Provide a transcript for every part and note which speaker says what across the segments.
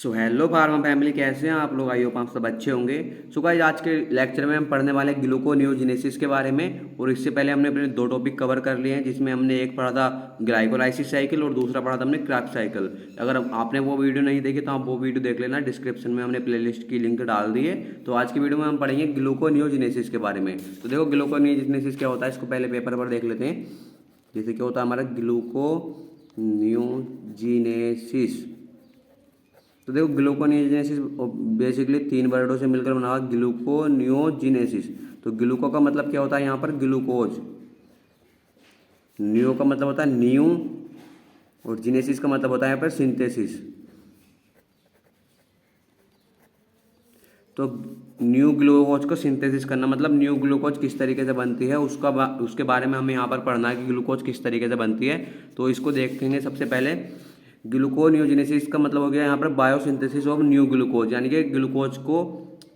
Speaker 1: So hello pharma family, कैसे हैं आप लोग? आई होप आप सब अच्छे होंगे। सो गाइस, आज के लेक्चर में हम पढ़ने वाले हैं ग्लूकोनियोजेनेसिस के बारे में। और इससे पहले हमने अपने दो टॉपिक कवर कर लिए हैं, जिसमें हमने एक पढ़ा था ग्लाइकोलाइसिस साइकिल और दूसरा पढ़ा था हमने क्राफ्ट साइकिल। अगर आपने वो वीडियो नहीं देखी तो आप वो वीडियो देख लेना, डिस्क्रिप्शन में हमने प्लेलिस्ट की लिंक डाल दी है। तो आज की वीडियो में हम पढ़ेंगे ग्लूकोनियोजेनेसिस के बारे में। तो देखो, ग्लूकोनियोजेनेसिस क्या होता है, इसको पहले पेपर पर देख लेते हैं। जैसे क्या होता है हमारा ग्लूकोनियोजेनेसिस। तो देखो, ग्लूकोनियोजेनेसिस बेसिकली तीन वर्डों से मिलकर बना हुआ ग्लूकोनियोजेनेसिस। तो ग्लूको का मतलब क्या होता है यहाँ पर? ग्लूकोज। न्यू का मतलब होता है न्यू, और जीनेसिस का मतलब होता है यहाँ पर सिंथेसिस। तो न्यू ग्लूकोज को सिंथेसिस करना मतलब न्यू ग्लूकोज किस तरीके से बनती है उसके बारे में हमें यहाँ पर पढ़ना है कि ग्लूकोज किस तरीके से बनती है। तो इसको देखेंगे सबसे पहले। ग्लूकोनियोजेनेसिस का मतलब हो गया यहाँ पर बायोसिंथेसिस ऑफ न्यू ग्लूकोज, यानी कि ग्लूकोज को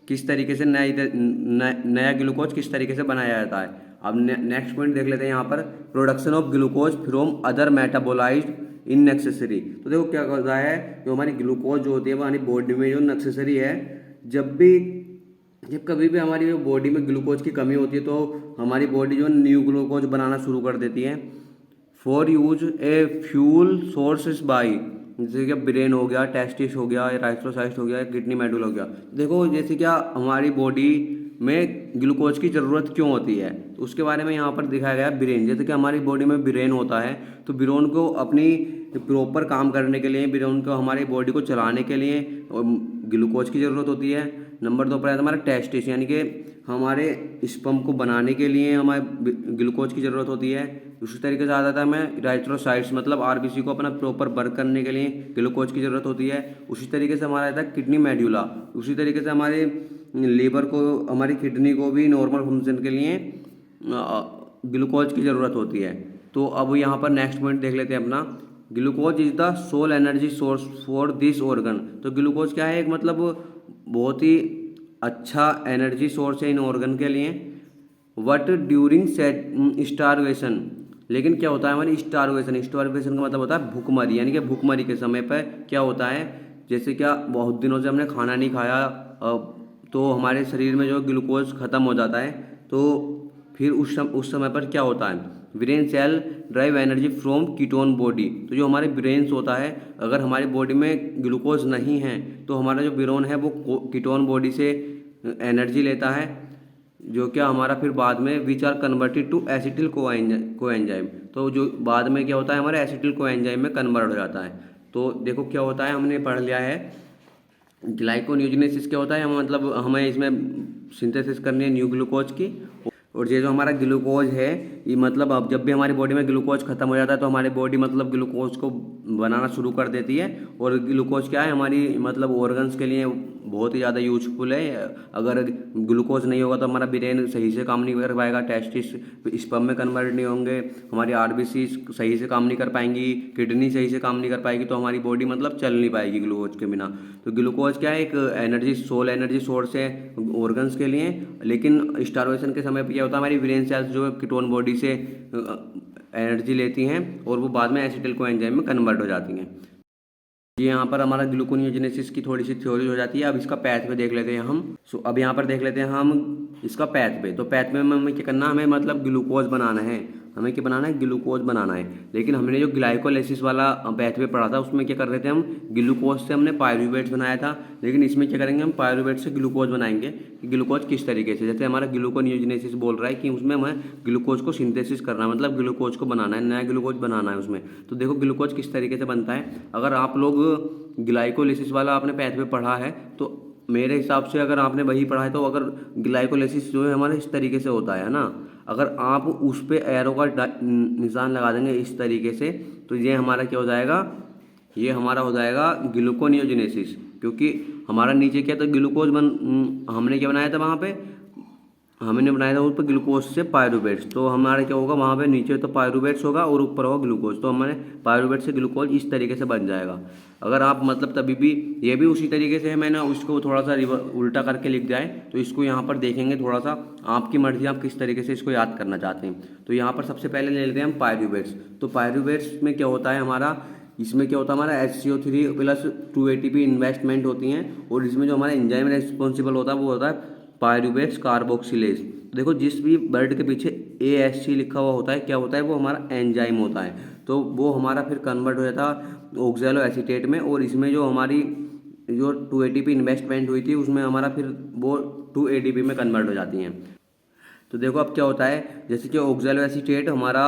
Speaker 1: किस तरीके से नया ग्लूकोज किस तरीके से बनाया जाता है। अब नेक्स्ट पॉइंट देख लेते हैं यहाँ पर, production of glucose from other metabolised in necessary. तो देखो क्या होता है, जो हमारी ग्लूकोज जो होती है वो हमारी बॉडी में जो नेसेसरी है, जब कभी भी हमारी बॉडी में ग्लूकोज की कमी होती है तो हमारी बॉडी जो न्यू ग्लूकोज बनाना शुरू कर देती है for use a fuel sources by, जैसे कि ब्रेन हो गया, टेस्टिस हो गया, राइट्रोसाइट हो गया, किडनी मेडुल हो गया। देखो जैसे क्या हमारी बॉडी में ग्लूकोज की ज़रूरत क्यों होती है, तो उसके बारे में यहाँ पर दिखाया गया है। ब्रेन, जैसे कि हमारी बॉडी में ब्रेन होता है, तो ब्रेन को अपनी प्रॉपर काम करने के लिए, ब्रेन को हमारी बॉडी को चलाने के लिए ग्लूकोज की ज़रूरत होती है। नंबर 2 पर आता है हमारा टेस्टिस, यानी कि हमारे स्पर्म को बनाने के लिए हमारे ग्लूकोज की ज़रूरत होती है। उसी तरीके से आ जाता है हमें राइट्रोसाइट्स, मतलब आरबीसी को अपना प्रॉपर वर्क करने के लिए ग्लूकोज की ज़रूरत होती है। उसी तरीके से हमारा आता है किडनी मेड्यूला। उसी तरीके से हमारे लीवर को, हमारी किडनी को भी नॉर्मल फंक्शन के लिए ग्लूकोज की ज़रूरत होती है। तो अब यहाँ पर नेक्स्ट पॉइंट देख लेते हैं अपना, glucose is the sole energy source for this organ. तो ग्लूकोज क्या है? एक मतलब बहुत ही अच्छा एनर्जी सोर्स है इन ऑर्गन के लिए। वट ड्यूरिंग स्टारवेशन, लेकिन क्या होता है हमारी स्टारवेशन का मतलब होता है भूखमरी, यानी कि भूखमरी के समय पर क्या होता है, जैसे क्या बहुत दिनों से हमने खाना नहीं खाया, तो हमारे शरीर में जो ग्लूकोज ख़त्म हो जाता है। तो फिर उस समय पर क्या होता है, brain cell drive energy from ketone body. तो जो हमारे ब्रेन्स होता है, अगर हमारी बॉडी में ग्लूकोज नहीं है तो हमारा जो ब्रेन है वो कीटोन बॉडी से एनर्जी लेता है, जो क्या हमारा फिर बाद में which are converted to acetyl coenzyme. तो जो बाद में क्या होता है, हमारे एसिटिल कोएंजाइम में कन्वर्ट हो जाता है। तो देखो क्या होता है, हमने पढ़ लिया है ग्लाइकोनियोजेनेसिस क्या होता है। मतलब हमें इसमें सिंथेसिस करनी है न्यू ग्लूकोज की। और ये जो हमारा ग्लूकोज है, ये मतलब अब जब भी हमारी बॉडी में ग्लूकोज खत्म हो जाता है तो हमारी बॉडी मतलब ग्लूकोज को बनाना शुरू कर देती है। और ग्लूकोज क्या है, हमारी मतलब ऑर्गन्स के लिए बहुत ही ज़्यादा यूजफुल है। अगर ग्लूकोज नहीं होगा तो हमारा ब्रेन सही से काम नहीं कर पाएगा, टेस्टिस स्पर्म में कन्वर्ट नहीं होंगे, हमारी आरबीसी सही से काम नहीं कर पाएंगी, किडनी सही से काम नहीं कर पाएगी, तो हमारी बॉडी मतलब चल नहीं पाएगी ग्लूकोज के बिना। तो ग्लूकोज क्या है, एक सोल एनर्जी सोर्स है ऑर्गन्स के लिए। लेकिन स्टारवेशन के समय पर क्या होता है, हमारी ब्रेन सेल्स जो कीटोन बॉडी से एनर्जी लेती हैं और वो बाद में एसिटिल कोएंजाइम में कन्वर्ट हो जाती हैं। ये यहाँ पर हमारा ग्लूकोनियोजेनेसिस की थोड़ी सी थ्योरी हो जाती है। अब इसका पैथवे देख लेते हैं हम। अब यहाँ पर देख लेते हैं हम इसका पैथवे। तो पैथवे में हमें क्या करना है, हमें मतलब ग्लूकोज बनाना है। हमें क्या बनाना है? ग्लूकोज बनाना है। लेकिन हमने जो ग्लाइकोलाइसिस वाला पैथवे पढ़ा था उसमें क्या कर रहे थे हम, ग्लूकोज से हमने पायरूवेट्स बनाया था। लेकिन इसमें क्या करेंगे, हम पायरूवेट से ग्लूकोज बनाएंगे। ग्लूकोज किस तरीके से, जैसे हमारा ग्लूकोनियोजेनेसिस बोल रहा है कि उसमें हमें ग्लूकोज को सिंथेसिस करना है, मतलब ग्लूकोज को बनाना है, नया ग्लूकोज बनाना है उसमें। तो देखो ग्लूकोज किस तरीके से बनता है। अगर आप लोग ग्लाइकोलाइसिस वाला आपने पैथवे पढ़ा है तो मेरे हिसाब से अगर आपने वही पढ़ा है तो अगर ग्लाइकोलाइसिस जो है हमारे इस तरीके से होता है ना, अगर आप उस पर एरो का निशान लगा देंगे इस तरीके से, तो ये हमारा क्या हो जाएगा, ये हमारा हो जाएगा ग्लूकोनियोजेनेसिस। क्योंकि हमारा नीचे क्या था, ग्लूकोज हमने क्या बनाया था वहाँ पे, हमने बनाया था उस पर ग्लूकोज से पायरूवेट्स। तो हमारा क्या होगा, वहाँ पे नीचे तो पायरूवेट्स होगा और ऊपर होगा ग्लूकोज। तो हमारे पायरूवेट से ग्लूकोज इस तरीके से बन जाएगा। अगर आप मतलब तभी भी ये भी उसी तरीके से है, मैंने उसको थोड़ा सा उल्टा करके लिख दिया है। तो इसको यहाँ पर देखेंगे थोड़ा सा, आपकी मर्जी आप किस तरीके से इसको याद करना चाहते हैं। तो यहाँ पर सबसे पहले ले लेते हैं हम पायरूवेट्स। तो पायरूवेट्स में क्या होता है हमारा, इसमें क्या होता है हमारा HCO3 प्लस 2 ATP इन्वेस्टमेंट होती हैं, और इसमें जो हमारा एंजाइम रिस्पॉन्सिबल होता है वो होता है पायरूवेट कार्बोक्सिलेज। देखो जिस भी वर्ड के पीछे ASC लिखा हुआ होता है क्या होता है, वो हमारा एंजाइम होता है, तो वो हमारा फिर कन्वर्ट हो जाता है ऑक्सैलो एसीटेट में, और इसमें जो हमारी जो 2 ATP इन्वेस्टमेंट हुई थी उसमें हमारा फिर वो 2 ATP में कन्वर्ट हो जाती हैं। तो देखो अब क्या होता है, जैसे कि ऑक्सैलो एसीटेट हमारा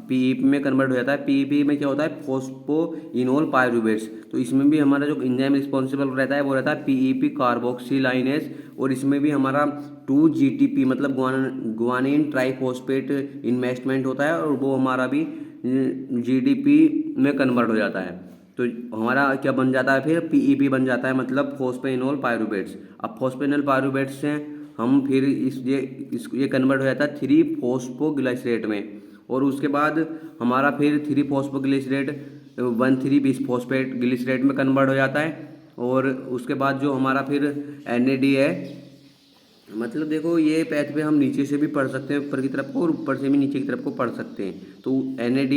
Speaker 1: PEP में कन्वर्ट हो जाता है, PEP में क्या होता है फोस्फोइनोल पायरूवेट्स, तो इसमें भी हमारा जो एंजाइम रिस्पॉन्सिबल रहता है वो रहता है PEP कार्बोक्सिलाइनेज, और इसमें भी हमारा 2 GTP मतलब ग्वानिन ट्राइफॉस्फेट इन्वेस्टमेंट होता है, और वो हमारा भी GDP में कन्वर्ट हो जाता है। तो हमारा क्या बन जाता है फिर PEP बन जाता है, मतलब फोस्फेनोल पायरूवेट्स। अब फोस्फेनोल पायरूवेट्स से हम फिर ये कन्वर्ट हो जाता है 3-फॉस्फोग्लिसरेट में, और उसके बाद हमारा फिर 3-फॉस्फोग्लिसरेट 1,3 बिसफॉस्फेट ग्लिसरेट में कन्वर्ट हो जाता है, और उसके बाद जो हमारा फिर NAD है, मतलब देखो ये पैथवे हम नीचे से भी पढ़ सकते हैं ऊपर की तरफ को, और ऊपर से भी नीचे की तरफ को पढ़ सकते हैं। तो NAD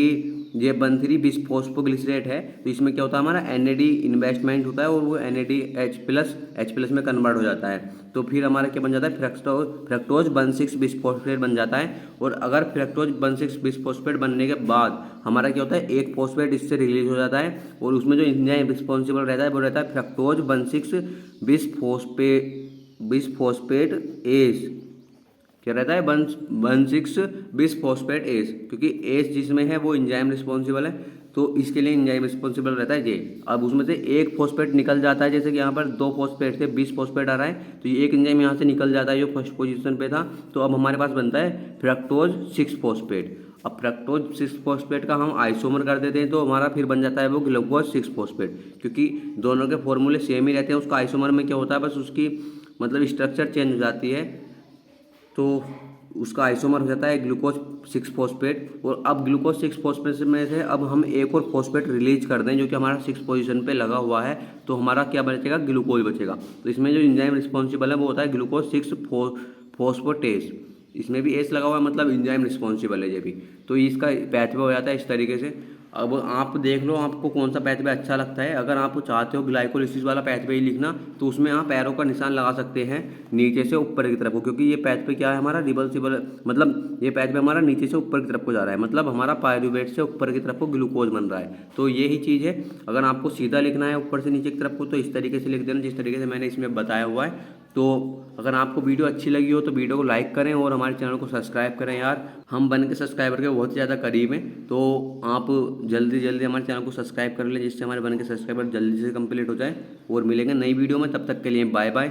Speaker 1: ये 1,3 बिसफॉस्फोग्लिसरेट है, तो इसमें क्या होता है हमारा NAD इन्वेस्टमेंट होता है, और वो NAD H+ में कन्वर्ट हो जाता है, तो फिर हमारा क्या बन जाता है फ्रक्टोज 1,6 बिसफॉस्फेट बन जाता है। और अगर फ्रक्टोज 1,6 बिसफॉस्फेट बनने के बाद हमारा क्या होता है एक फॉस्फेट इससे रिलीज हो जाता है, और उसमें जो एंजाइम रिस्पॉन्सिबल रहता है वो रहता है फ्रक्टोज 1,6 बिसफॉस्फेट एस, क्या रहता है 1,6 बिसफॉस्फेट एस, क्योंकि एस जिसमें है वो एंजाइम रिस्पॉन्सिबल है, तो इसके लिए एंजाइम रिस्पॉन्सिबल रहता है जे। अब उसमें से एक फॉस्फेट निकल जाता है, जैसे कि यहाँ पर 2 फॉस्फेट थे, 20 फॉस्फेट आ रहा है, तो ये एक एंजाइम यहाँ से निकल जाता है जो फर्स्ट पोजीशन पे था, तो अब हमारे पास बनता है फ्रक्टोज 6 फॉस्फेट। अब फ्रक्टोज 6 फॉस्फेट का हम आइसोमर कर देते हैं, तो हमारा फिर बन जाता है वो ग्लूकोज 6 फॉस्फेट, क्योंकि दोनों के फॉर्मूले सेम ही रहते हैं। उसका आइसोमर में क्या होता है बस उसकी मतलब स्ट्रक्चर चेंज हो जाती है, तो उसका आइसोमर हो जाता है ग्लूकोज 6 फॉस्फेट। और अब ग्लूकोज 6 फॉस्फेट में से अब हम एक और फॉस्फेट रिलीज कर दें जो कि हमारा 6 पोजीशन पे लगा हुआ है, तो हमारा क्या बचेगा ग्लूकोज बचेगा। तो इसमें जो एंजाइम रिस्पॉन्सिबल है वो होता है ग्लूकोज 6 फॉस्फेटेस, इसमें भी एस लगा हुआ है, मतलब एंजाइम रिस्पॉन्सिबल है ये भी। तो इसका पैथवे हो जाता है इस तरीके से। अब आप देख लो आपको कौन सा पैथवे अच्छा लगता है। अगर आप चाहते हो ग्लाइकोलिसिस वाला पैथवे ही लिखना, तो उसमें आप एरो का निशान लगा सकते हैं नीचे से ऊपर की तरफ को, क्योंकि ये पैथवे क्या है हमारा रिवर्सिबल, मतलब ये पैथवे हमारा नीचे से ऊपर की तरफ को जा रहा है, मतलब हमारा पायरूवेट से ऊपर की तरफ को ग्लूकोज बन रहा है। तो यही चीज़ है। अगर आपको सीधा लिखना है ऊपर से नीचे की तरफ को, तो इस तरीके से लिख देना जिस तरीके से मैंने इसमें बताया हुआ है। तो अगर आपको वीडियो अच्छी लगी हो तो वीडियो को लाइक करें और हमारे चैनल को सब्सक्राइब करें यार। हम बन के सब्सक्राइबर के बहुत ज़्यादा करीब हैं, तो आप जल्दी जल्दी हमारे चैनल को सब्सक्राइब कर लें जिससे हमारे बन के सब्सक्राइबर जल्दी से कंप्लीट हो जाए। और मिलेंगे नई वीडियो में, तब तक के लिए बाय बाय।